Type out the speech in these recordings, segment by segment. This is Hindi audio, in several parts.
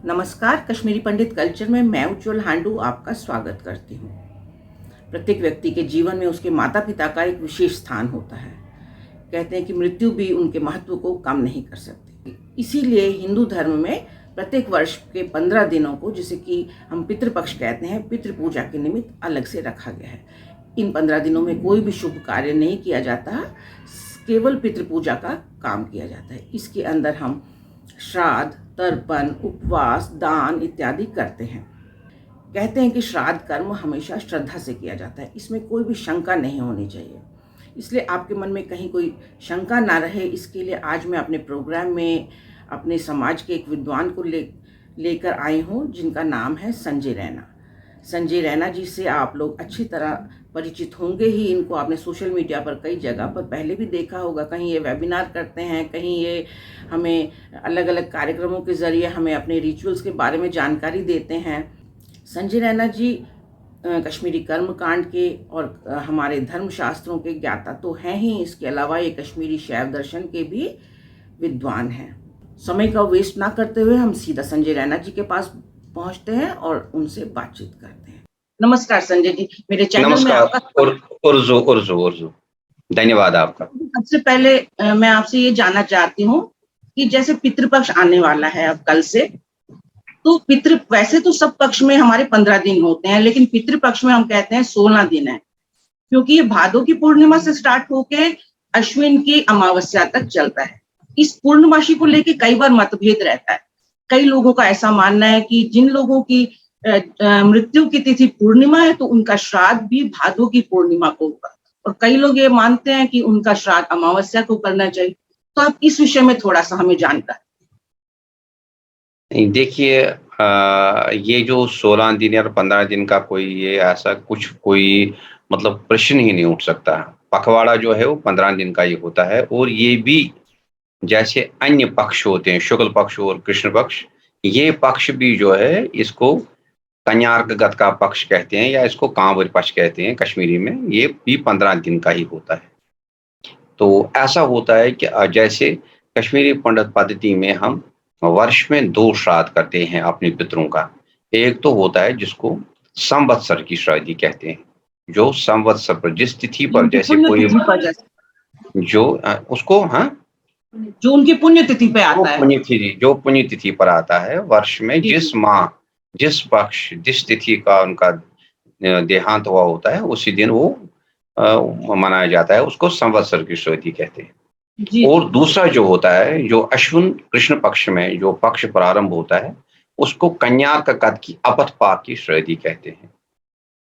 नमस्कार, कश्मीरी पंडित कल्चर में मैं उज्ज्वल हांडू आपका स्वागत करती हूँ। प्रत्येक व्यक्ति के जीवन में उसके माता-पिता का एक विशेष स्थान होता है। कहते हैं कि मृत्यु भी उनके महत्व को कम नहीं कर सकती। इसीलिए हिंदू धर्म में प्रत्येक वर्ष के 15 दिनों को, जिसे कि हम पितृपक्ष कहते हैं, पितृ पूजा के निमित्त अलग से रखा गया है। इन 15 दिनों में कोई भी शुभ कार्य नहीं किया जाता, केवल पितृ पूजा का काम किया जाता है। इसके अंदर हम श्राद्ध, तर्पण, उपवास, दान इत्यादि करते हैं। कहते हैं कि श्राद्ध कर्म हमेशा श्रद्धा से किया जाता है, इसमें कोई भी शंका नहीं होनी चाहिए। इसलिए आपके मन में कहीं कोई शंका ना रहे, इसके लिए आज मैं अपने प्रोग्राम में अपने समाज के एक विद्वान को लेकर आई हूँ, जिनका नाम है संजय रैना। संजय रैना जी से आप लोग अच्छी तरह परिचित होंगे ही। इनको आपने सोशल मीडिया पर कई जगह पर पहले भी देखा होगा। कहीं ये वेबिनार करते हैं, कहीं ये हमें अलग अलग कार्यक्रमों के ज़रिए हमें अपने रिचुअल्स के बारे में जानकारी देते हैं। संजय रैना जी कश्मीरी कर्मकांड के और हमारे धर्मशास्त्रों के ज्ञाता तो हैं ही, इसके अलावा ये कश्मीरी शैव दर्शन के भी विद्वान हैं। समय का वेस्ट ना करते हुए हम सीधा संजय रैना जी के पास पहुंचते हैं और उनसे बातचीत करते हैं। नमस्कार संजय जी, मेरे चैनल में नमस्कार। आपका उर्जू धन्यवाद आपका। सबसे पहले मैं आपसे ये जानना चाहती हूँ कि जैसे पितृपक्ष आने वाला है अब कल से, तो वैसे तो सब पक्ष में हमारे 15 दिन होते हैं, लेकिन पितृपक्ष में हम कहते हैं 16 दिन है, क्योंकि ये भादो की पूर्णिमा से स्टार्ट होके अश्विन की अमावस्या तक चलता है। इस पूर्णमासी को लेके कई बार मतभेद रहता है। कई लोगों का ऐसा मानना है कि जिन लोगों की मृत्यु की तिथि पूर्णिमा है तो उनका श्राद्ध भी भादो की पूर्णिमा को होगा, और कई लोग ये मानते हैं कि उनका श्राद्ध अमावस्या को करना चाहिए। तो आप इस विषय में थोड़ा सा हमें जानकारी। देखिए, ये जो 16 दिन या 15 दिन का कोई ऐसा कोई मतलब प्रश्न ही नहीं उठ सकता। पखवाड़ा जो है वो 15 दिन का ही होता है, और ये भी जैसे अन्य पक्ष होते हैं, शुक्ल पक्ष और कृष्ण पक्ष, ये पक्ष भी जो है इसको कन्यार्कगत का पक्ष कहते हैं, या इसको कांवर पक्ष कहते हैं कश्मीरी में। ये भी 15 दिन का ही होता है। तो ऐसा होता है कि जैसे कश्मीरी पंडित पद्धति में हम वर्ष में 2 श्राद्ध करते हैं अपने पितरों का। एक तो होता है जिसको संवत्सर की श्राद्धि कहते हैं, जो संवत्सर पर जिस तिथि पर जैसे कोई जो उसको जो उनकी पुण्य तिथि पे आता है, जो पुण्य तिथि पर आता है वर्ष में, जिस माह, जिस पक्ष, जिस तिथि का उनका देहांत हुआ होता है, उसी दिन वो मनाया जाता है, उसको संवत्सर की श्राद्धि कहते हैं। और दूसरा जो होता है, जो अश्विन कृष्ण पक्ष में जो पक्ष प्रारंभ होता है, उसको कन्यार्कगत की अपतपाक की श्राद्धि कहते हैं।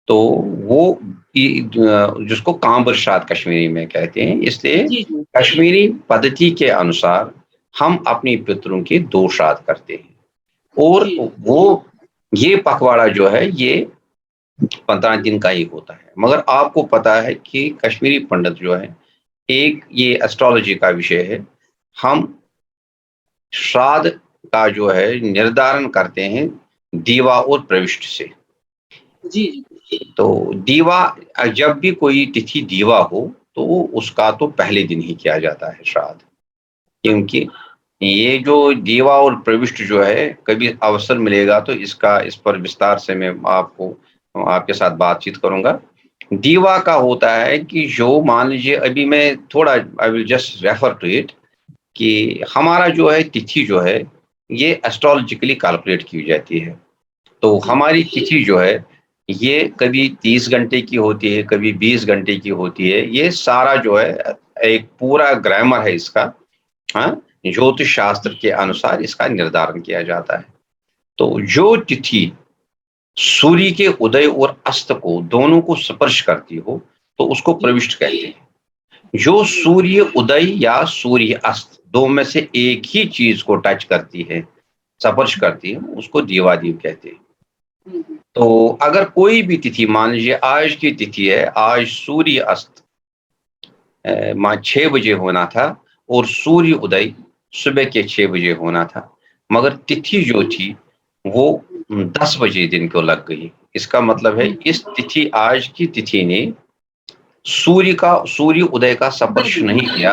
तो वो जिसको कांबर श्राद्ध कश्मीरी में कहते हैं। इसलिए कश्मीरी पद्धति के अनुसार हम अपने पितरों के 2 श्राद्ध करते हैं, और वो ये पखवाड़ा जो है ये 15 दिन का ही होता है। मगर आपको पता है कि कश्मीरी पंडित जो है, एक ये एस्ट्रोलॉजी का विषय है, हम श्राद्ध का जो है निर्धारण करते हैं दीवा और प्रविष्ट से। तो दीवा, जब भी कोई तिथि दीवा हो तो उसका तो पहले दिन ही किया जाता है श्राद्ध, क्योंकि ये जो दीवा और प्रविष्ट जो है, कभी अवसर मिलेगा तो इस पर विस्तार से मैं आपके साथ बातचीत करूंगा। दीवा का होता है कि जो मान लीजिए, अभी मैं थोड़ा I will just refer to it, कि हमारा जो है तिथि जो है ये एस्ट्रोलॉजिकली कैलकुलेट की जाती है। तो हमारी तिथि जो है ये कभी 30 घंटे की होती है, कभी 20 घंटे की होती है। ये सारा जो है एक पूरा ग्रामर है इसका, ज्योतिष शास्त्र के अनुसार इसका निर्धारण किया जाता है। तो जो तिथि सूर्य के उदय और अस्त को दोनों को स्पर्श करती हो तो उसको प्रविष्ट कहते हैं। जो सूर्य उदय या सूर्य अस्त दो में से एक ही चीज को टच करती है, स्पर्श करती है, उसको दीवादीप कहते हैं। तो अगर कोई भी तिथि, मान लीजिए आज की तिथि है, आज सूर्य अस्त 6 बजे होना था और सूर्य उदय सुबह के 6 बजे होना था, मगर तिथि जो थी वो 10 बजे दिन को लग गई। इसका मतलब है इस तिथि, आज की तिथि ने सूर्य उदय का स्पर्श नहीं किया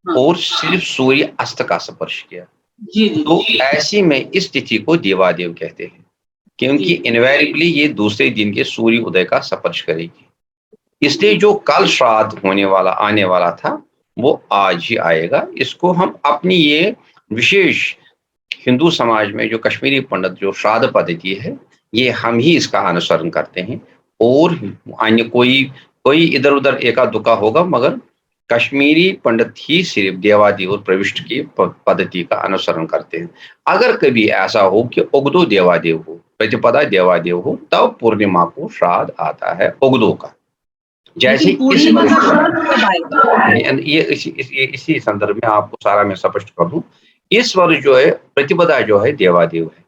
और सिर्फ सूर्य अस्त का स्पर्श किया। जी जी तो ऐसी में इस तिथि को देवादेव कहते हैं, क्योंकि जी इनवेरिएबली ये दूसरे दिन के सूर्य उदय का स्पर्श करेगी। इसलिए जो कल श्राद्ध होने वाला आने वाला था वो आज ही आएगा। इसको हम अपनी ये विशेष हिंदू समाज में जो कश्मीरी पंडित जो श्राद्ध पद्धति है, ये हम ही इसका अनुसरण करते हैं। और अन्य कोई कोई इधर उधर एका दुका होगा, मगर कश्मीरी पंडित ही सिर्फ देवादेव प्रविष्ट की पद्धति का अनुसरण करते हैं। अगर कभी ऐसा हो कि उगदो देवादेव हो, प्रतिपदा देवादेव हो, तब पूर्णिमा को श्राद्ध आता है उगदो का। जैसे लेकिन इस पूर्णिमा का वर्ष श्राद्ध कब आएगा? ये इसी संदर्भ में आपको सारा मैं स्पष्ट कर दूं। इस वर्ष जो है प्रतिपदा जो है देवादेव है,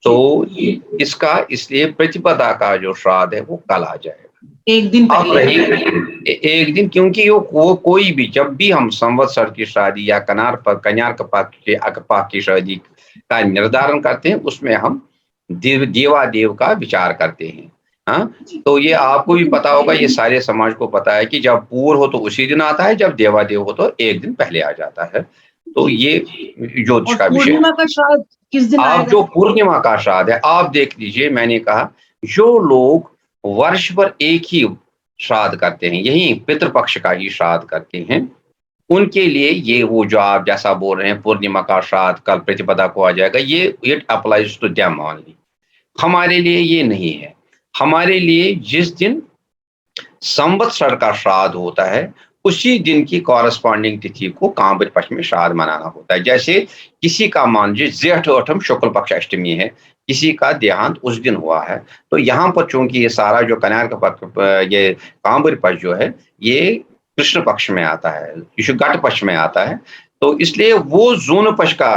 जी तो इसका इसलिए प्रतिपदा का जो श्राद्ध है वो कल आ जाएगा। एक दिन अब पहले रही एक दिन, क्योंकि वो कोई भी जब भी हम संवत्सर की शादी या कन्यार पक्ष के अकपाक की शादी का निर्धारण करते हैं, उसमें हम देवादेव का विचार करते हैं। हाँ, जी। तो ये आपको भी पता होगा, ये सारे समाज को पता है कि जब पूर्व हो तो उसी दिन आता है, जब देवादेव हो तो एक दिन पहले आ जाता है। तो जी ये ज्योतिष और का विषय है। पूर्णिमा का श्राद्ध किस दिन आप आएगा? जो पूर्णिमा का श्राद्ध है आप देख लीजिए, मैंने कहा जो लोग वर्ष भर एक ही श्राद्ध करते हैं, यही पितृपक्ष का ही श्राद्ध करते हैं, उनके लिए ये वो जो आप जैसा बोल रहे हैं पूर्णिमा का श्राद्ध कल प्रतिपदा को आ जाएगा, ये it applies to them only. हमारे लिए ये नहीं है। हमारे लिए जिस दिन संवत्सर का श्राद्ध होता है उसी दिन की कॉरस्पॉन्डिंग तिथि को कांबरी पक्ष में श्राद्ध मनाना होता है। जैसे किसी का मान लीजिए जेठ अठम शुक्ल पक्ष अष्टमी है, किसी का देहांत उस दिन हुआ है, तो यहाँ पर चूंकि ये सारा जो कन्या का पक्ष ये कांबरी पक्ष जो है ये कृष्ण पक्ष में आता है, घट पक्ष में आता है, तो इसलिए वो जून पक्ष का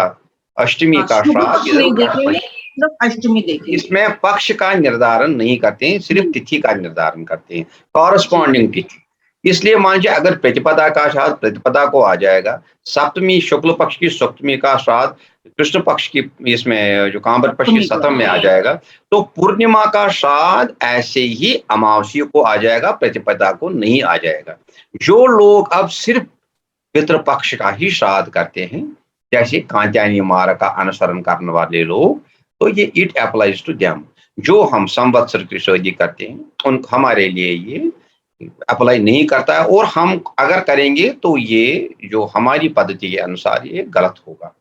अष्टमी हाँ, का शुभ श्राद्ध पक्ष इधर नहीं घट देखेंगे, पक्ष, सिर्फ अष्टमी देखेंगे। इसमें पक्ष का निर्धारण नहीं करते हैं, सिर्फ नहीं, तिथि का निर्धारण करते हैं, जी कॉरस्पॉन्डिंग तिथि। इसलिए मान लीजिए अगर प्रतिपदा का श्राद्ध प्रतिपदा को आ जाएगा, सप्तमी शुक्ल पक्ष की सप्तमी का श्राद्ध कृष्ण पक्ष की इसमें जो कांबर पक्ष की अष्टमी को सप्तम में आ जाएगा, तो पूर्णिमा का श्राद्ध ऐसे ही अमावस्या को आ जाएगा, प्रतिपदा को नहीं आ जाएगा। जो लोग अब सिर्फ पितृपक्ष का ही श्राद्ध करते हैं, जैसे कांत्यायनी मार्ग का अनुसरण करने वाले लोग, तो ये इट अप्लाइज टू देम। जो हम संवत्सर की शादी करते हैं उन हमारे लिए ये अप्लाई नहीं करता है, और हम अगर करेंगे तो ये जो हमारी पद्धति के अनुसार ये गलत होगा,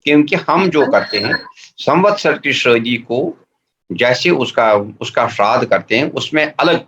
क्योंकि हम जो करते हैं संवत्सर की शादी को जैसे उसका उसका श्राद्ध करते हैं, उसमें अलग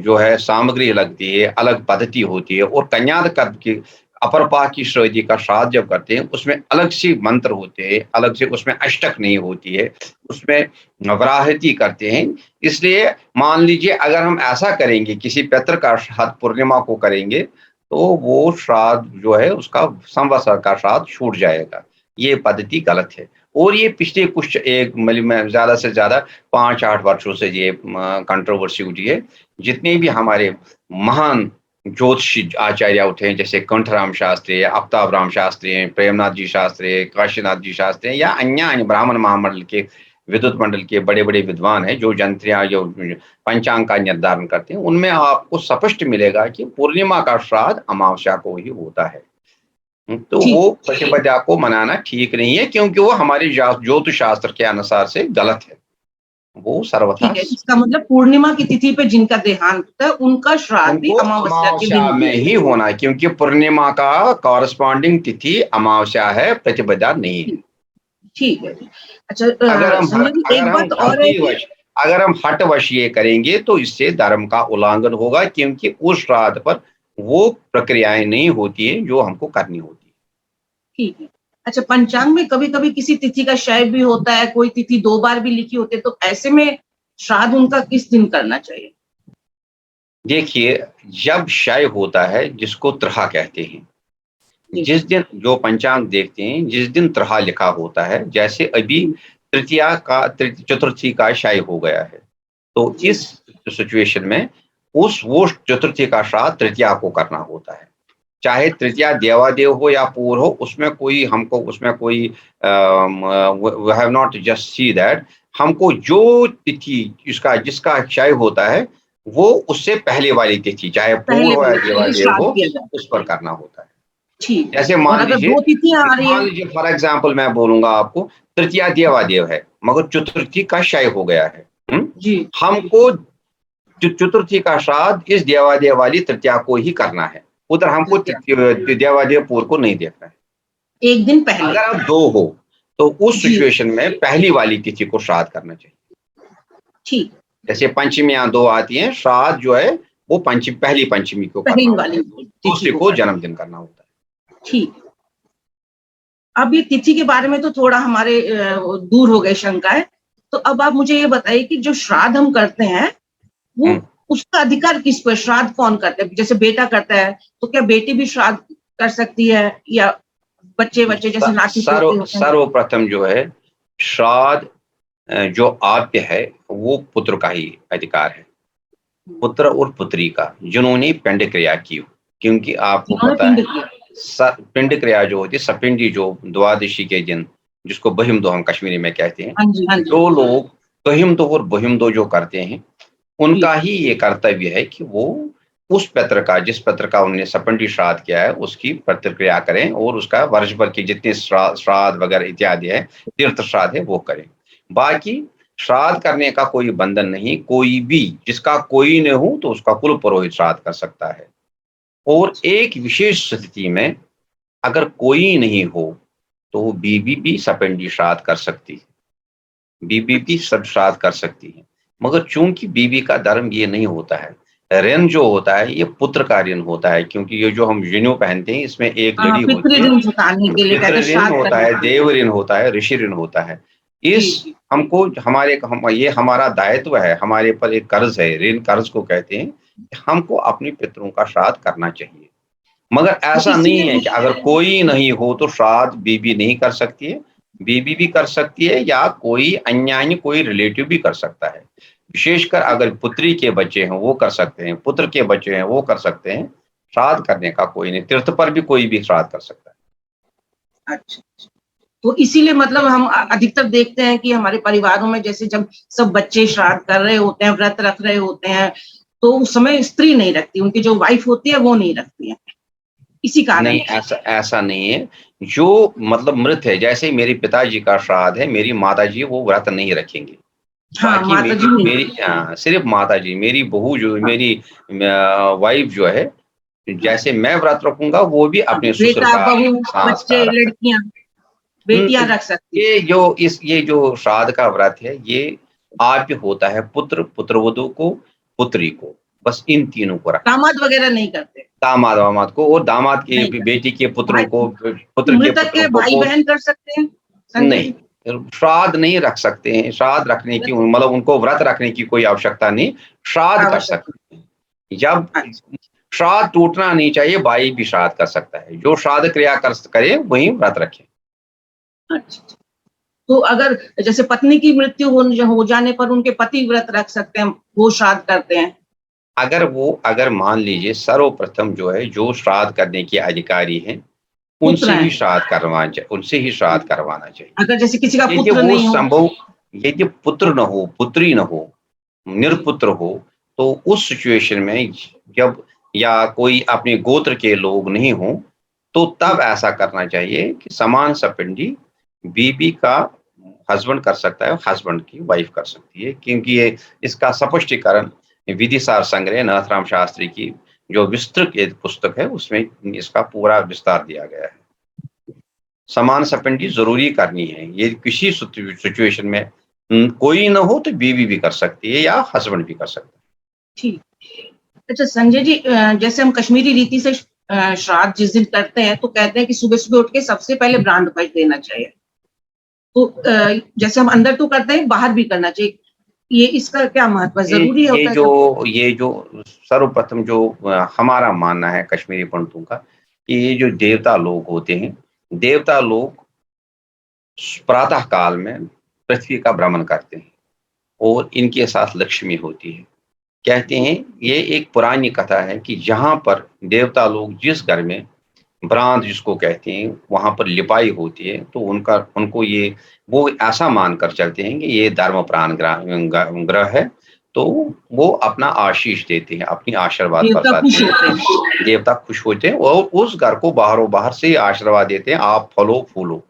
जो है सामग्री लगती है, अलग पद्धति होती है, और कन्याद की अपरपा की श्रेणी का श्राद्ध जब करते हैं उसमें अलग से मंत्र होते हैं, अलग से उसमें अष्टक नहीं होती है, उसमें वराहति करते हैं। इसलिए मान लीजिए अगर हम ऐसा करेंगे किसी पितर का श्राद्ध पूर्णिमा को करेंगे, तो वो श्राद्ध जो है उसका संवत्सर का श्राद्ध छूट जाएगा। ये पद्धति गलत है, और ये पिछले कुछ एक मतलब में ज्यादा से ज्यादा 5-8 वर्षों से ये कंट्रोवर्सी उठी है। जितने भी हमारे महान ज्योतिषी आचार्य उठे हैं, जैसे कंठराम शास्त्री, आफ्ताब राम शास्त्री हैं, प्रेमनाथ जी शास्त्री हैं, काशीनाथ जी शास्त्री हैं, या अन्य ब्राह्मण महामंडल के विद्युत मंडल के बड़े बड़े विद्वान हैं जो जंत्रियां जो पंचांग का निर्धारण करते हैं, उनमें आपको स्पष्ट मिलेगा कि पूर्णिमा का श्राद्ध अमावस्या को ही होता है। तो ठीक वो प्रतिपदा को मनाना ठीक नहीं है, क्योंकि वो हमारे ज्योतिष शास्त्र के अनुसार से गलत है। वो सर्वथा ठीक है, इसका मतलब पूर्णिमा की तिथि पे जिनका देहांत होता है उनका श्राद्ध भी उनको अमावस्या के अमावस्या दिन में ही होना है, क्योंकि पूर्णिमा का कॉरस्पॉन्डिंग तिथि अमावस्या है, प्रतिपदा नहीं है। ठीक है। अच्छा अगर हम संजय जी, अगर एक हम बात और है कि भक्तिवश अगर हम हठवश ये करेंगे तो इससे धर्म का उल्लंघन होगा, क्योंकि उस श्राद्ध पर वो प्रक्रियाएं नहीं होती है जो हमको करनी होती है। ठीक है। अच्छा, पंचांग में कभी कभी किसी तिथि का क्षय भी होता है, कोई तिथि 2 बार भी लिखी होती है, तो ऐसे में श्राद्ध उनका किस दिन करना चाहिए? देखिए, जब क्षय होता है जिसको त्रहा कहते हैं, जिस दिन जो पंचांग देखते हैं जिस दिन त्रहा लिखा होता है, जैसे अभी चतुर्थी का क्षय हो गया है, तो इस सिचुएशन में वो चतुर्थी का श्राद्ध तृतीया को करना होता है। चाहे तृतीया देवादेव हो या पूर्व हो, उसमें कोई हमको उसमें कोई we have not just see that, हमको जो तिथि जिसका क्षय होता है वो उससे पहले वाली तिथि चाहे पहले पूर्व हो या वाले दिन देवादेव श्राद्ध हो किया जाता उस पर करना होता है। ठीक। जैसे और अगर 2 तिथियाँ आ रही मान हैं। लीजिए फॉर एग्जांपल मैं बोलूँगा आपको, तृतीया देवादेव है, मगर चतुर्थी का क्षय हो गया है। हुँ? जी, हमको चतुर्थी का श्राद्ध इस देवादेव वाली तृतीया को ही करना है। उधर हमको तृतीया, देवादेव पूर्व को नहीं देखना है। 1 दिन पहले। अगर आप 2 हो, तो उस जी, सिचुएशन में पहली वाली तिथि को श्राद्ध करना चाहिए। ठीक। जैसे पंचमियाँ 2 आती हैं, श्राद्ध जो है वो पहली पंचमी को करना पहली होता वाली है, तिथि दूसरे को को करना। जन्मदिन करना होता है। ठीक। अब ये तिथि के बारे में तो थोड़ा हमारे दूर हो गए शंकाएँ। तो अब आप मुझे ये बताइए कि जो श्राद्ध हम करते हैं, वो हुँ। उसका अधिकार किस पर? श्राद्ध कौन करता है? जैसे बेटा करता है, तो क्या बेटी भी श्राद्ध कर सकती है, या बच्चे-वच्चे जैसे नाती-पोते होते हैं? सर्वप्रथम जो है श्राद्ध जो आप्य है वो पुत्र का ही अधिकार है। पुत्र और पुत्री का, जिन्होंने पिंड क्रिया की हो। क्योंकि आपको जिन्होंने पता पिंड है किया। पिंड क्रिया जो होती है, सपिंडी जो द्वादशी के दिन, जिसको बहिमदो हम कश्मीरी में कहते हैं, हाँ जी, हाँ जी। जो लोग कहिमदो और बहिमदो जो करते हैं, जी, उनका ही ये कर्तव्य है कि वो उस पित्र का, जिस पित्र का उन्होंने सपिंडी श्राद्ध किया है, उसकी प्रतिक्रिया करें और उसका वर्ष भर के जितने श्राद्ध वगैरह इत्यादि है, तीर्थ श्राद्ध है, वो करें। बाकी श्राद्ध करने का कोई बंधन नहीं, कोई भी जिसका कोई न हो तो उसका कुल पुरोहित श्राद्ध कर सकता है। और एक विशेष स्थिति में अगर कोई नहीं हो, तो बीवी भी सपिंडी श्राद्ध कर सकती है। बीवी भी सब श्राद्ध कर सकती है। मगर चूंकि बीवी का धर्म ये नहीं होता है, ऋण जो होता है ये पुत्र का ऋण होता है, क्योंकि ये जो हम जनेऊ पहनते हैं इसमें एक हाँ, लड़ी होती है, पितृ-ऋण चुकाने के लिए कहते पितृ हैं, ऋण श्राद्ध होता करने है, के लिए। देव ऋण होता है, ऋषि ऋण होता है। जी, इस जी। हमको ये हमारा दायित्व है, हमारे पर एक कर्ज है, ऋण कर्ज को कहते हैं। हमको अपने पितरों का श्राद्ध करना चाहिए। मगर तो ऐसा नहीं है इसीलिए कि अगर कोई नहीं हो तो श्राद्ध बीवी नहीं कर सकती है। बीवी भी कर सकती है या कोई अन्यान्य कोई रिलेटिव भी कर सकता है। विशेषकर अगर पुत्री के बच्चे हैं वो कर सकते हैं, पुत्र के बच्चे हैं वो कर सकते हैं। श्राद्ध करने का कोई नहीं, तीर्थ पर भी कोई भी श्राद्ध कर सकता है। अच्छा, अच्छा। तो इसीलिए मतलब हम अधिकतर देखते हैं कि हमारे परिवारों में जैसे जब सब बच्चे श्राद्ध कर रहे होते हैं, व्रत रख रहे होते हैं, तो उस समय स्त्री नहीं रखती, उनकी जो वाइफ होती है वो नहीं रखती है, इसी कारण नहीं, से। ऐसा ऐसा नहीं है। जो मतलब मृत है, जैसे मेरे पिताजी का श्राद्ध है, मेरी माताजी वो व्रत नहीं रखेंगी। हाँ, बाकी माता जी मेरी नहीं मेरी रखती। सिर्फ माताजी, मेरी बहू जो हाँ, मेरी वाइफ जो है, हाँ। जैसे मैं व्रत रखूंगा वो भी हाँ, अपने ससुर बेटा, का बहू, सास बच्चे, का रख सकती लड़कियाँ, है। बेटियाँ रख सकती हैं। ये जो श्राद्ध का व्रत है ये आप्य होता है पुत्र, पुत्रवधू को, पुत्री को, बस इन तीनों को रखना। दामाद वगैरह नहीं करते, दामाद वामाद को और दामाद की नहीं करते। बेटी के पुत्रों भाई, को, पुत्र के मृतक पुत्रों के को भाई-बहन कर सकते हैं, संजय नहीं, जी? श्राद्ध नहीं रख सकते हैं। श्राद्ध रखने की मतलब उनको व्रत रखने की कोई आवश्यकता नहीं, श्राद्ध कर आवश्यक। सकते हैं। जब अच्छा, श्राद्ध टूटना नहीं चाहिए, भाई भी श्राद्ध कर सकता है। जो श्राद्ध क्रिया करे वही व्रत रखे। अच्छा। तो अगर जैसे पत्नी की मृत्यु हो जाने पर उनके पति व्रत रख सकते हैं, वो श्राद्ध करते हैं। अगर मान लीजिए सर्वप्रथम जो है, जो श्राद्ध करने के अधिकारी हैं, पुत्र हैं। उनसे ही श्राद्ध करवाना चाहिए। अगर जैसे किसी का यदि पुत्र वो नहीं हो। संभव यदि पुत्र न हो, पुत्री न हो, निरपुत्र हो, तो उस सिचुएशन में जब या कोई अपने गोत्र के लोग नहीं हो, तो तब ऐसा करना चाहिए कि समान सपिंडी बीबी का हस्बैंड कर सकता है, हस्बैंड की वाइफ कर सकती है। क्योंकि ये इसका स्पष्टीकरण विधिसार संग्रह नाथराम शास्त्री की जो विस्तृत एक पुस्तक है उसमें इसका पूरा विस्तार दिया गया है। समान सपिंडी जरूरी करनी है। ये किसी सिचुएशन में कोई ना हो तो बीवी भी कर सकती है या हस्बैंड भी कर सकता है। ठीक। अच्छा संजय जी, जैसे हम कश्मीरी रीति से श्राद्ध जिस दिन करते हैं तो कहते हैं कि सुबह-सुबह उठ के सबसे पहले ब्राह्मण भोज देना चाहिए। तो जैसे हम अंदर तो करते हैं, बाहर भी करना चाहिए। ये इसका क्या महत्व है? ये ज़रूरी ये होता है जो क्या? ये जो सर्वप्रथम जो हमारा मानना है कश्मीरी पंडितों का कि ये जो देवता लोग होते हैं, देवता लोग प्रातः काल में पृथ्वी का भ्रमण करते हैं और इनके साथ लक्ष्मी होती है। कहते हैं ये एक पुरानी कथा है कि जहाँ पर देवता लोग जिस घर में ब्रांद जिसको कहते हैं वहां पर लिपाई होती है, तो उनको ये वो ऐसा मानकर चलते हैं कि ये धर्म प्राण ग्रह है। तो वो अपना आशीष देते हैं, अपनी आशीर्वाद देवता बरसाते खुश हैं। होते हैं। देवता खुश होते हैं और उस घर को बाहरों बाहर से आशीर्वाद देते हैं, आप फलो फूलो।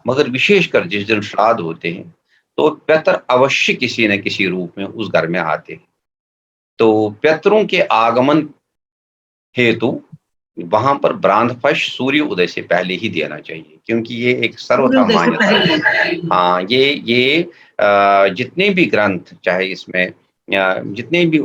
मगर विशेषकर जिस दिन श्राद्ध होते हैं, तो पितर अवश्य किसी न किसी रूप में उस घर में आते हैं। तो पितरों के आगमन हेतु वहां पर ब्राह्मणफश सूर्य उदय से पहले ही देना चाहिए, क्योंकि ये एक सर्वथा सूर्योदय से मान्यता है। पहले। हाँ, ये जितने भी ग्रंथ, चाहे इसमें जितने भी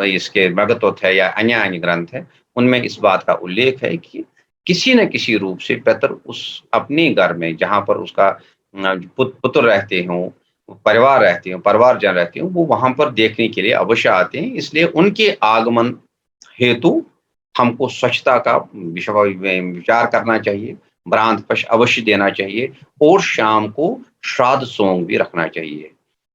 इसके मगधोत है या अन्य अन्य ग्रंथ है, उनमें इस बात का उल्लेख है कि किसी न किसी रूप से पितर उस अपने घर में जहाँ पर उसका पुत्र रहते हों, परिवार रहते हो, परिवारजन रहते हो, वो वहां पर देखने के लिए अवश्य आते हैं। इसलिए उनके आगमन हेतु हमको स्वच्छता का विचार करना चाहिए, ब्रांतपश अवश्य देना चाहिए और शाम को श्राद्ध सोंग भी रखना चाहिए।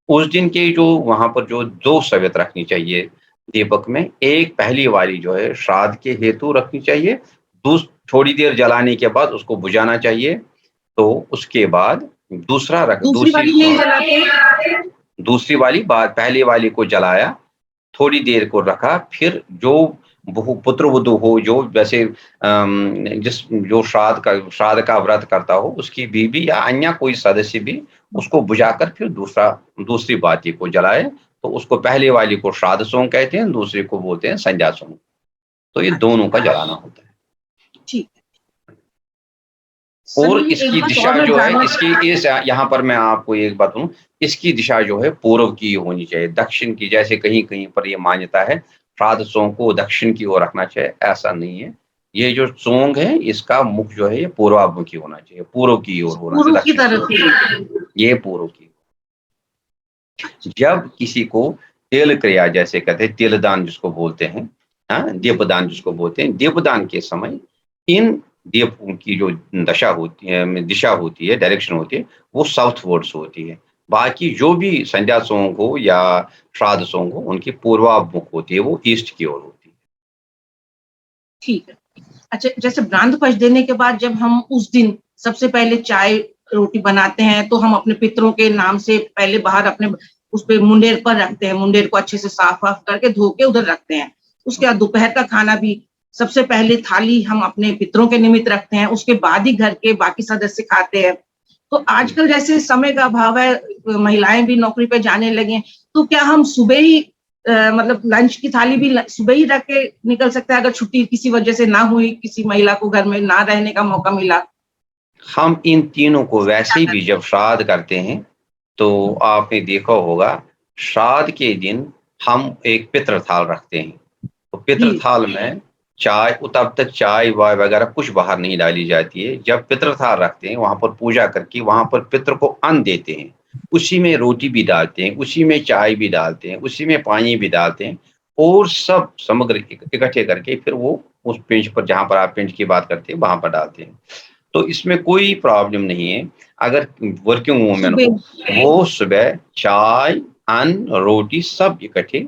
उस दिन के जो वहां पर जो 2 सवेत रखनी चाहिए दीपक में, एक पहली वाली जो है श्राद्ध के हेतु रखनी चाहिए, थोड़ी देर जलाने के बाद उसको बुझाना चाहिए। तो उसके बाद दूसरी वाली नहीं जलाते? दूसरी वाली बाद पहली वाली को जलाया, थोड़ी देर को रखा, फिर जो पुत्र वधू हो, जो वैसे जो श्राद्ध का व्रत करता हो, उसकी बीवी या अन्य कोई सदस्य भी उसको बुझाकर फिर दूसरी बाती को जलाए। तो उसको पहले वाली को श्राद्ध सोंग कहते हैं, दूसरे को बोलते हैं संध्या सोंग। तो ये दोनों का जलाना होता है। ठीक। और चलिए, एक इसकी बात दिशा और मैं जो है, जानना यहाँ पर मैं आपको एक बात कहूँ, इसकी दिशा जो है पूर्व की होनी चाहिए, दक्षिण की। जैसे कहीं कहीं पर ये मान्यता है श्राद्ध सोंग को दक्षिण की ओर रखना चाहिए, ऐसा नहीं है। ये जो सोंग है, इसका मुख जो है ये पूर्वाभिमुखी होना चाहिए, पूर्व की ओर होना चाहिए, पूर्व की दक्षिण की तरफ ओर। ही। ये पूर्व की। जब किसी को तेल क्रिया जैसे कहते हैं, तेलदान जिसको बोलते हैं, हाँ, दीपदान जिसको बोलते हैं, दीपदान के समय इन दीपों की जो दिशा होती है, डायरेक्शन होती है, वो साउथ वर्ड्स होती है। बाकी जो भी संध्या सोंग हो या श्राद्ध सोंग हो, उनकी पूर्वाभिमुख होती है, वो ईस्ट की ओर होती है। ठीक है। अच्छा, जैसे ब्राह्मण देने के बाद जब हम उस दिन सबसे पहले चाय रोटी बनाते हैं, तो हम अपने पितरों के नाम से पहले बाहर अपने उस पे मुंडेर पर रखते हैं, मुंडेर को अच्छे से साफ वाफ करके धो के उधर रखते हैं। उसके बाद दोपहर का खाना भी सबसे पहले थाली हम अपने पितरों के निमित्त रखते हैं, उसके बाद ही घर के बाकी सदस्य खाते हैं। तो आजकल जैसे समय का अभाव है, महिलाएं भी नौकरी पे जाने लगी हैं, तो क्या हम सुबह ही मतलब लंच की थाली भी सुबह ही रख के निकल सकते हैं, अगर छुट्टी किसी वजह से ना हुई, किसी महिला को घर में ना रहने का मौका मिला? हम इन तीनों को क्या वैसे भी करते जब श्राद्ध करते हैं, तो आपने देखा होगा, श्राद्ध के दिन हम एक पितृ थाल रखते हैं। तो हैं? जी। पितृथाल में चाय, तब तक चाय वाय वगैरह कुछ बाहर नहीं डाली जाती है। जब पितृथाल रखते हैं, वहां पर पूजा करके वहां पर पितृ को अन्न देते हैं, उसी में रोटी भी डालते हैं, उसी में चाय भी डालते हैं, उसी में पानी भी डालते हैं, और सब समग्र इकट्ठे करके फिर वो उस पिंच पर, जहां पर आप पिंच की बात करते हैं, वहां पर डालते हैं। तो इसमें कोई प्रॉब्लम नहीं है। अगर वर्किंग वूमेन हो, सुबह। वो सुबह चाय, अन्न, रोटी सब इकट्ठे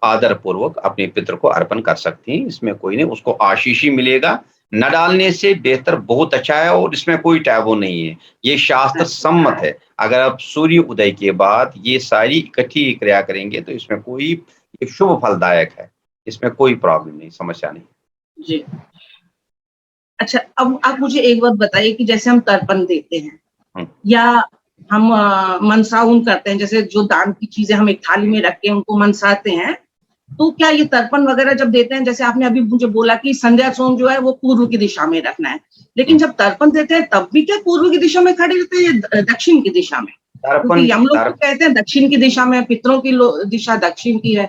आदर पूर्वक अपने पितृ को अर्पण कर सकती हैं। इसमें कोई नहीं, उसको आशीष ही मिलेगा। न डालने से बेहतर बहुत अच्छा है, और इसमें कोई टैबू नहीं है, ये शास्त्र सम्मत है। अगर आप सूर्य उदय के बाद ये सारी इकट्ठी क्रिया करेंगे, तो इसमें कोई, ये शुभ फलदायक है, इसमें कोई प्रॉब्लम नहीं, समस्या नहीं। जी। अच्छा, अब आप मुझे एक बात बताइए कि जैसे हम तर्पण देते हैं या हम मनसाउन करते हैं, जैसे जो दान की चीजें हम एक थाली में रख के उनको मनसाते हैं, तो क्या ये तर्पण वगैरह जब देते हैं, जैसे आपने अभी मुझे बोला कि संध्या सोम जो है वो पूर्व की दिशा में रखना है, लेकिन जब तर्पण देते हैं तब भी क्या पूर्व की दिशा में खड़े रहते हैं या दक्षिण की दिशा में? तर्पण क्योंकि हम लोग तो कहते हैं दक्षिण की दिशा में, पितरों की दिशा दक्षिण की है।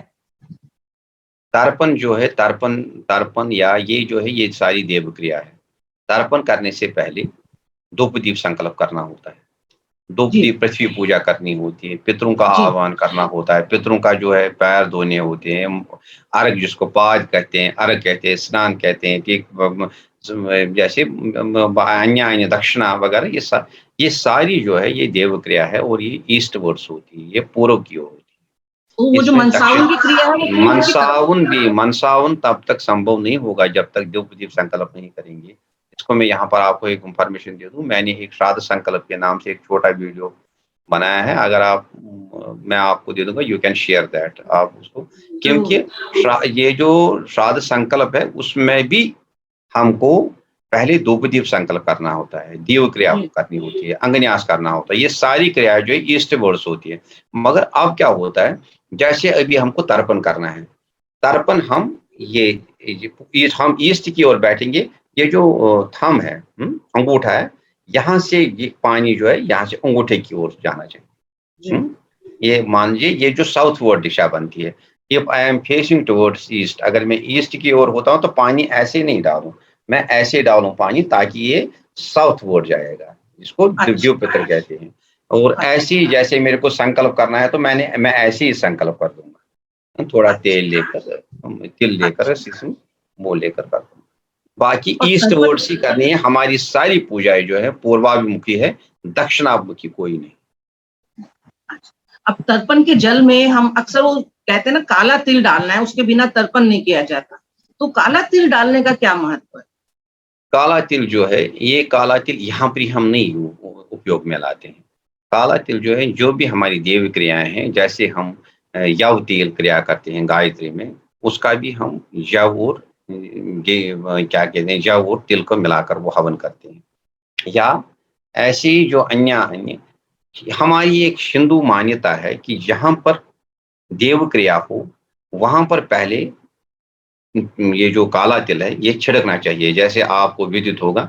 तर्पण जो है, तर्पण तर्पण या ये जो है, ये सारी देव क्रिया है। तर्पण करने से पहले धूप-दीप संकल्प करना होता है। जी। धूप-दीप पृथ्वी पूजा करनी होती है, पितरों का जी। आह्वान करना होता है, पितरों का जो है पैर धोने होते हैं, अर्घ जिसको पाद कहते हैं, अर्घ कहते हैं, स्नान कहते हैं, कि जैसे अन्य दक्षिणा वगैरह, ये सारी जो है ये देव क्रिया है, और ये ईस्ट वर्ड्स होती है, ये पूर्व की ओर होती तो है। वो जो इसमें मनसाउन दक्षिण की क्रिया है वो पूर्व की तरफ होती है। मनसावन तब तक संभव नहीं होगा जब तक धूप-दीप संकल्प नहीं करेंगे। इसको मैं यहाँ पर आपको एक इन्फॉर्मेशन दे दूं, मैंने एक श्राद्ध संकल्प के नाम से एक छोटा वीडियो बनाया है, अगर आप मैं आपको दे दूंगा, यू कैन शेयर दैट, आप उसको, क्योंकि जरूर। ये जो श्राद्ध संकल्प है उसमें भी हमको पहले धूपदीप संकल्प करना होता है, दीव क्रिया जी। करनी होती है, अंगन्यास करना होता है, ये सारी क्रियाएं जो है ईस्ट वर्ड्स होती है। मगर अब क्या होता है, जैसे अभी हमको तर्पण करना है, तर्पण हम हम ईस्ट की ओर बैठेंगे, ये जो थंब है, अंगूठा है, यहाँ से ये पानी जो है यहाँ से अंगूठे की ओर जाना चाहिए। जी। ये मान लीजिए ये जो साउथ वर्ड दिशा बनती है, if I am facing towards east, अगर मैं ईस्ट की ओर होता हूँ तो पानी ऐसे नहीं डालूं, मैं ऐसे डालूं पानी ताकि ये साउथ वर्ड जाएगा, इसको अच्छा। दिव्यो पितर कहते हैं। और अच्छा। ऐसे ही जैसे मेरे को संकल्प करना है तो मैं ऐसे ही संकल्प कर दूंगा, थोड़ा तेल अच्छा। लेकर, तिल लेकर, अच्छा। सिसम वो लेकर कर दूंगा। बाकी और ईस्ट तर्पण। वर्ड ही करनी है, हमारी सारी पूजाएं जो है पूर्वाभिमुखी है, दक्षिणाभिमुखी कोई नहीं। अच्छा। अब तर्पण के जल में हम अक्सर वो कहते हैं ना, काला तिल डालना है, उसके बिना तर्पण नहीं किया जाता। तो काला तिल डालने का क्या महत्व है? काला तिल जो है, ये काला तिल यहाँ पर हम नहीं उपयोग में लाते हैं। काला तिल जो है, जो भी हमारी देव क्रियाएं हैं, जैसे हम यव तेल क्रिया करते हैं गायत्री में, उसका भी हम यव और क्या कहते हैं, जव और तिल को मिलाकर वो हवन करते हैं। या ऐसी जो अन्य अन्य हमारी एक हिंदू मान्यता है कि जहां पर देव क्रिया हो, वहां पर पहले ये जो काला तिल है ये छिड़कना चाहिए। जैसे आपको विदित होगा,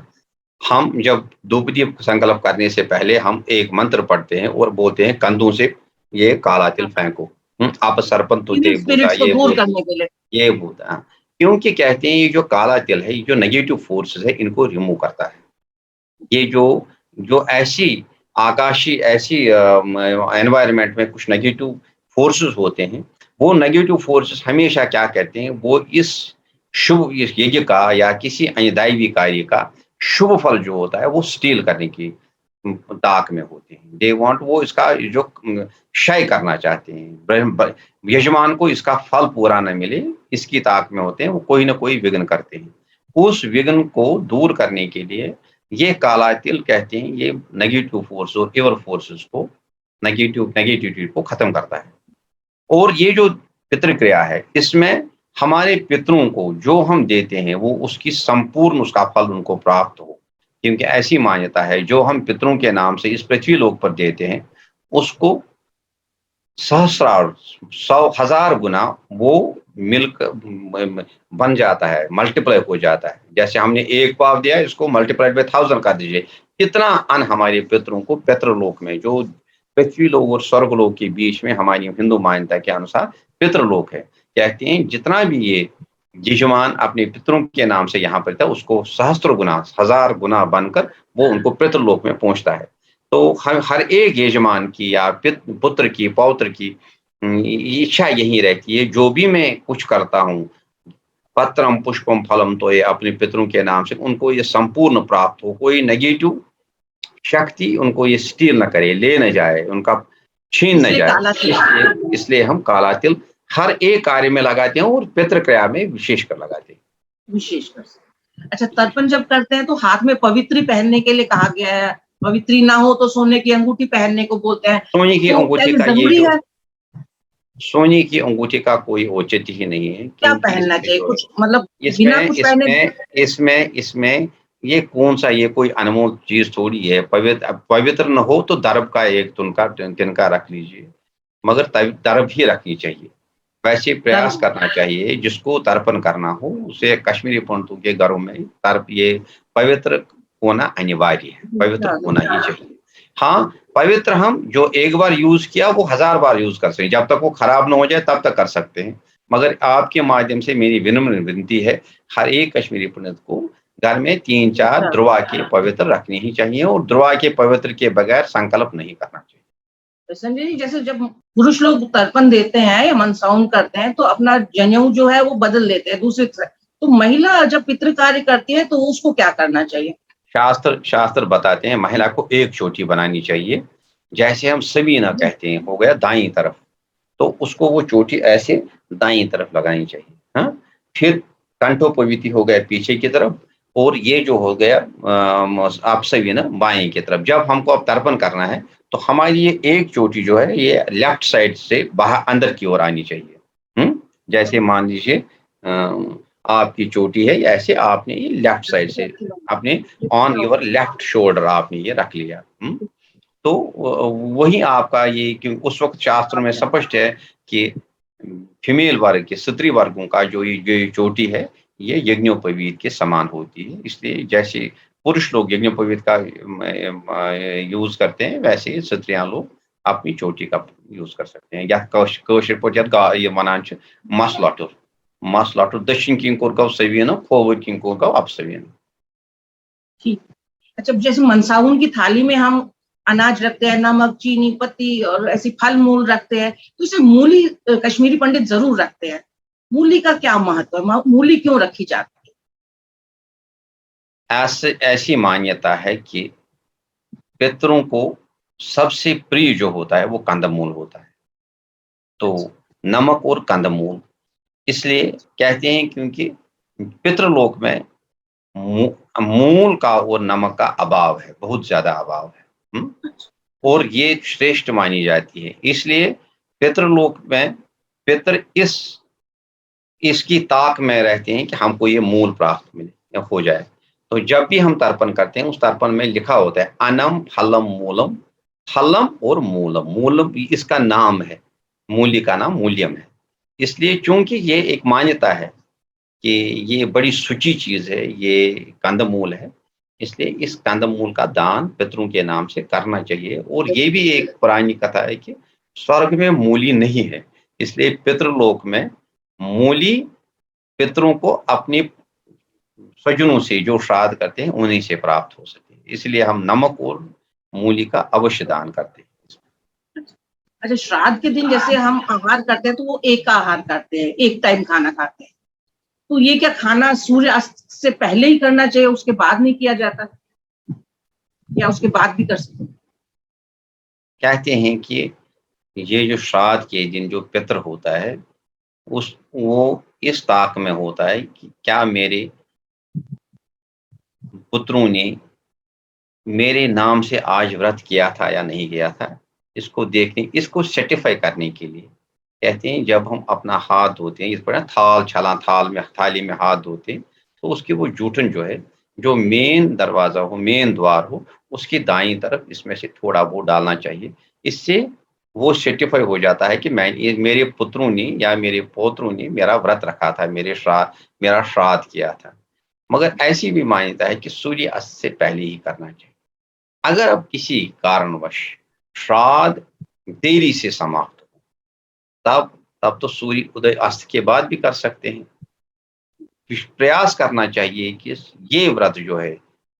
हम जब धूपदीप संकल्प करने से पहले हम एक मंत्र पढ़ते हैं और बोलते हैं, कंधों से ये काला तिल फेंको, आप सरपंच तुते इविल बूता, स्पिरिट्स को ये दूर बोल करने के लिए। ये बूता, क्योंकि कहते हैं ये जो काला तिल है, ये जो नेगेटिव फोर्सेस है इनको रिमूव करता है। ये जो जो ऐसी आकाशी ऐसी एनवायरनमेंट में कुछ नेगेटिव फोर्सेस होते हैं, वो नेगेटिव फोर्सेस हमेशा क्या कहते हैं, वो इस शुभ इस यज्ञ का या किसी अन्य दैवी कार्य का शुभ फल जो होता है वो स्टील करने की ताक में होते हैं। दे वांट, वो इसका जो क्षय करना चाहते हैं, यजमान को इसका फल पूरा न मिले, इसकी ताक में होते हैं, वो कोई ना कोई विघ्न करते हैं। उस विघ्न को दूर करने के लिए ये काला तिल कहते हैं, ये नेगेटिव फोर्स और इवल फोर्सेस को, नेगेटिविटी को खत्म करता है। और ये जो पितृ क्रिया है, इसमें हमारे पितरों को जो हम देते हैं वो उसकी संपूर्ण उसका फल उनको प्राप्त हो, क्योंकि ऐसी मान्यता है जो हम पितरों के नाम से इस पृथ्वी लोक पर देते हैं, उसको सहस्रार 100,000 गुना वो मिलकर बन जाता है, मल्टीप्लाई हो जाता है। जैसे हमने एक पाव दिया, इसको मल्टीप्लाइड बाय 1000 कर दीजिए, कितना अन्न हमारे पितरों को पितृलोक में, जो पृथ्वी लोक और स्वर्ग लोक के बीच में हमारी हिंदू मान्यता के अनुसार पितृलोक है, कहते हैं जितना भी ये यजमान अपने पितरों के नाम से यहाँ पर था, उसको सहस्त्र गुना 1000 गुना बनकर वो उनको पितृलोक में पहुंचता है। तो हर एक यजमान की या पुत्र की, पौत्र की इच्छा यही रहती है, जो भी मैं कुछ करता हूँ, पत्रम पुष्पम फलम, तो ये अपने पितरों के नाम से उनको ये संपूर्ण प्राप्त हो, कोई नेगेटिव शक्ति उनको ये स्टील न करे, ले न जाए, उनका छीन न इसलिए जाए। काला तिल। इसलिए हम काला तिल हर एक कार्य में लगाते हैं और पितृ क्रिया में विशेषकर लगाते हैं। विशेषकर से। अच्छा, तर्पण जब करते हैं तो हाथ में पवित्री पहनने के लिए कहा गया है। पवित्री ना हो तो सोने की अंगूठी पहनने को बोलते हैं। सोने की तो क्या अंगूठी ये का ये जरूरी जो है? सोने की अंगूठी का कोई औचित्य ही नहीं है, क्या क्योंकि पहनना इसमें चाहिए? जो है, कुछ मतलब बिना इसमें कुछ पहने? इसमें इसमें इसमें ये कौन सा, ये कोई अनमोल चीज थोड़ी है। पवित्र पवित्र न हो तो दर्भ का एक तिनका तिनका रख लीजिए, मगर दर्भ ही रखनी चाहिए। वैसे प्रयास दर्द। करना चाहिए, जिसको तर्पण करना हो उसे कश्मीरी पंडितों के घरों में तर्प ये पवित्र होना अनिवार्य है, पवित्र होना ही चाहिए। हाँ, पवित्र हम जो एक बार यूज किया वो 1000 बार यूज कर सकते हैं, जब तक वो खराब ना हो जाए तब तक कर सकते हैं। मगर आपके माध्यम से मेरी विनम्र विनती है, हर एक कश्मीरी पंडित को घर में 3-4 अच्छा। ध्रुवा के पवित्र रखनी ही चाहिए, और ध्रुवा के पवित्र के बगैर संकल्प नहीं करना चाहिए। तो संजय जी, जैसे जब पुरुष लोग तर्पण देते हैं या मनसाउन करते हैं तो अपना जनेऊ जो है वो बदल लेते हैं दूसरी तरफ। तो महिला जब पितृ कार्य करती है तो उसको क्या करना चाहिए? शास्त्र शास्त्र बताते हैं महिला को एक चोटी बनानी चाहिए, जैसे हम सभी ना कहते हैं, हो गया दाईं तरफ, तो उसको वो चोटी ऐसे दाईं तरफ लगानी चाहिए। हाँ, फिर कंठोपविति हो गया पीछे की तरफ, और ये जो हो गया अपसव्य बाएं की तरफ। जब हमको अब तर्पण करना है तो हमारी ये एक चोटी जो है ये लेफ्ट साइड से बाहर अंदर की ओर आनी चाहिए। जैसे मान लीजिए आपकी चोटी है, ऐसे आपने ये लेफ्ट साइड से अपने ऑन योर लेफ्ट शोल्डर आपने ये रख लिया। तो वही आपका ये, क्योंकि उस वक्त शास्त्रों में स्पष्ट है कि फीमेल वर्ग के, स्त्री वर्गों का जो ये चोटी है ये यज्ञोपवीत के समान होती है। इसलिए जैसे पुरुष लोग यज्ञोपवीत का यूज करते हैं, वैसे स्त्रियां लोग अपनी चोटी का यूज कर सकते हैं। या कौशिक ये वनान मस लटुर दक्षिण किंग कोर गव सवियन, फॉरवर्ड किंग कोर गव अपसवियन। ठीक। अच्छा, जैसे मनसाउन की थाली में हम अनाज रखते हैं, नमक, चीनी, पत्ती और ऐसी फल मूल रखते हैं, तो इसे मूली कश्मीरी पंडित जरूर रखते हैं। मूली का क्या महत्व है? मूली क्यों रखी जाती है? ऐसी मान्यता है कि पितरों को सबसे प्रिय जो होता है वो कंदमूल होता है। तो नमक और कंदमूल इसलिए कहते हैं क्योंकि पितृलोक में मूल का और नमक का अभाव है, बहुत ज्यादा अभाव है। और ये श्रेष्ठ मानी जाती है। इसलिए पितृलोक में पितृ इसकी ताक में रहते हैं कि हमको ये मूल प्राप्त मिले या हो जाए। तो जब भी हम तर्पण करते हैं उस तर्पण में लिखा होता है अनम फलम मूलम, फलम और मूलम। मूलम इसका नाम है, मूल्य का नाम मूल्यम है। इसलिए चूंकि ये एक मान्यता है कि ये बड़ी शुचि चीज है, ये कंदमूल है, इसलिए इस कंदमूल का दान पितरों के नाम से करना चाहिए। और ये भी एक पुरानी कथा है कि स्वर्ग में मूली नहीं है, इसलिए पितृलोक में मूली पितरों को अपने स्वजनों से जो श्राद्ध करते हैं उन्हीं से प्राप्त हो सके, इसलिए हम नमक और मूली का अवश्य दान करते हैं। अच्छा, श्राद्ध के दिन जैसे हम आहार करते हैं तो वो एक आहार करते हैं, एक टाइम खाना खाते हैं, तो ये क्या खाना सूर्यास्त से पहले ही करना चाहिए, उसके बाद नहीं किया जाता, या उसके बाद भी कर सकते हैं? कहते हैं कि ये जो श्राद्ध के दिन जो पितृ होता है वो इस ताक में होता है कि क्या मेरे पुत्रों ने मेरे नाम से आज व्रत किया था या नहीं किया था, इसको देखने, इसको सर्टिफाई करने के लिए कहते हैं जब हम अपना हाथ धोते हैं, इस पर थाली में हाथ धोते हैं, तो उसकी वो जूठन जो है, जो मेन दरवाजा हो, मेन द्वार हो, उसकी दाईं तरफ इसमें से थोड़ा बहुत डालना चाहिए। इससे वो सर्टिफाई हो जाता है कि मेरे पुत्रों ने या मेरे पौत्रों ने मेरा व्रत रखा था, मेरा श्राद्ध किया था। मगर ऐसी भी मान्यता है कि सूर्य अस्त से पहले ही करना चाहिए। अगर अब किसी कारणवश श्राद्ध देरी से समाप्त हो, तब तो सूर्य उदय अस्त के बाद भी कर सकते हैं। प्रयास करना चाहिए कि ये व्रत जो है,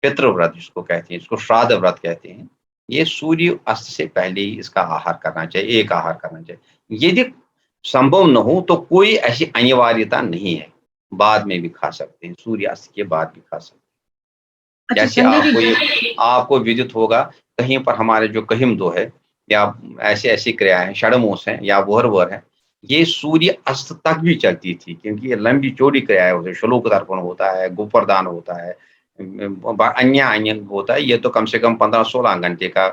पितृव्रत जिसको कहते हैं, इसको श्राद्ध व्रत कहते हैं, ये सूर्य अस्त से पहले ही इसका आहार करना चाहिए, एक आहार करना चाहिए। यदि संभव न हो तो कोई ऐसी अनिवार्यता नहीं है, बाद में भी खा सकते हैं, सूर्य अस्त के बाद भी खा सकते हैं। अच्छा, जैसे आपको विदित होगा, कहीं पर हमारे जो कहिमदो है या ऐसी ऐसी क्रियाएं, षडमोस हैं या वोहरवर है, ये सूर्य अस्त तक भी चलती थी, क्योंकि ये लंबी चौड़ी क्रियाएं होती है। श्लोक तर्पण होता है, गोप्रदान होता है, अन्य होता है। ये तो कम से कम 15-16 घंटे का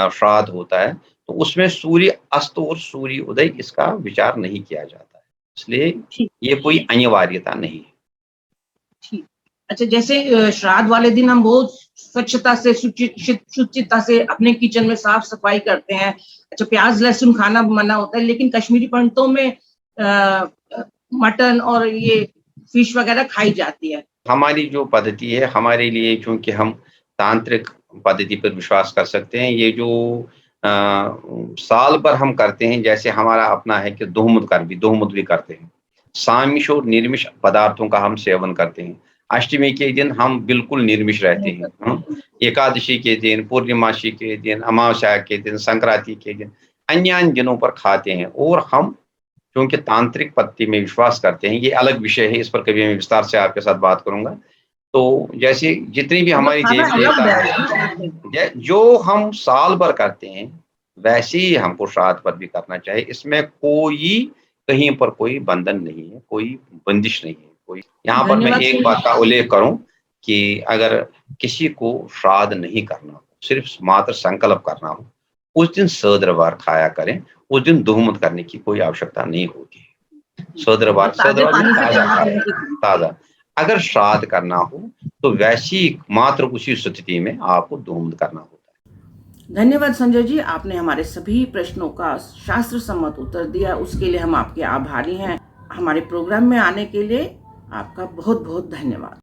श्राद्ध होता है, तो उसमें सूर्य अस्त और सूर्य उदय इसका विचार नहीं किया जाता है, इसलिए ये कोई अनिवार्यता नहीं है। ठीक। अच्छा, जैसे श्राद्ध वाले दिन हम बहुत स्वच्छता से, शुचिता से अपने किचन में साफ सफाई करते हैं। अच्छा, प्याज लहसुन खाना मना होता है, लेकिन कश्मीरी पंडितों में मटन और ये फिश वगैरह खाई जाती है। हमारी जो पद्धति है, हमारे लिए, चूंकि हम तांत्रिक पद्धति पर विश्वास कर सकते हैं, ये जो साल भर हम करते हैं, जैसे हमारा अपना है कि दोहमुद भी करते हैं, सामिश और निर्मिश पदार्थों का हम सेवन करते हैं। अष्टमी के दिन हम बिल्कुल निर्मिश रहते हैं, एकादशी के दिन, पूर्णिमासी के दिन, अमावस्या के दिन, संक्रांति के दिन, अन्य दिनों पर खाते हैं। और हम क्योंकि तांत्रिक पद्धति में विश्वास करते हैं, ये अलग विषय है, इस पर कभी मैं विस्तार से आपके साथ बात करूंगा। तो जैसे जितनी भी हमारी देवी देवता है, जो हम साल भर करते हैं, वैसे ही हमको श्राद्ध पर भी करना चाहिए। इसमें कोई कहीं पर कोई बंधन नहीं है, कोई बंदिश नहीं है। कोई यहाँ पर मैं एक बात का उल्लेख करूं कि अगर किसी को श्राद्ध नहीं करना हो, सिर्फ मात्र संकल्प करना हो, उस दिन सदरबार खाया करें, उस दिन दोहमत करने की कोई आवश्यकता नहीं होती है। सदरबार ताजे पानी से ताज़ा गंगा खाएँ, जल की ताज़ा। अगर श्राद्ध करना हो, तो वैसी मात्र उसी स्थिति में आपको दोहमत करना होता है। धन्यवाद संजय जी, आपने हमारे सभी प्रश्नों का शास्त्र सम्मत उत्तर दिया, उसके लिए हम आपके आभारी हैं। हमारे प्रोग्राम में आने के लिए आपका बहुत बहुत धन्यवाद।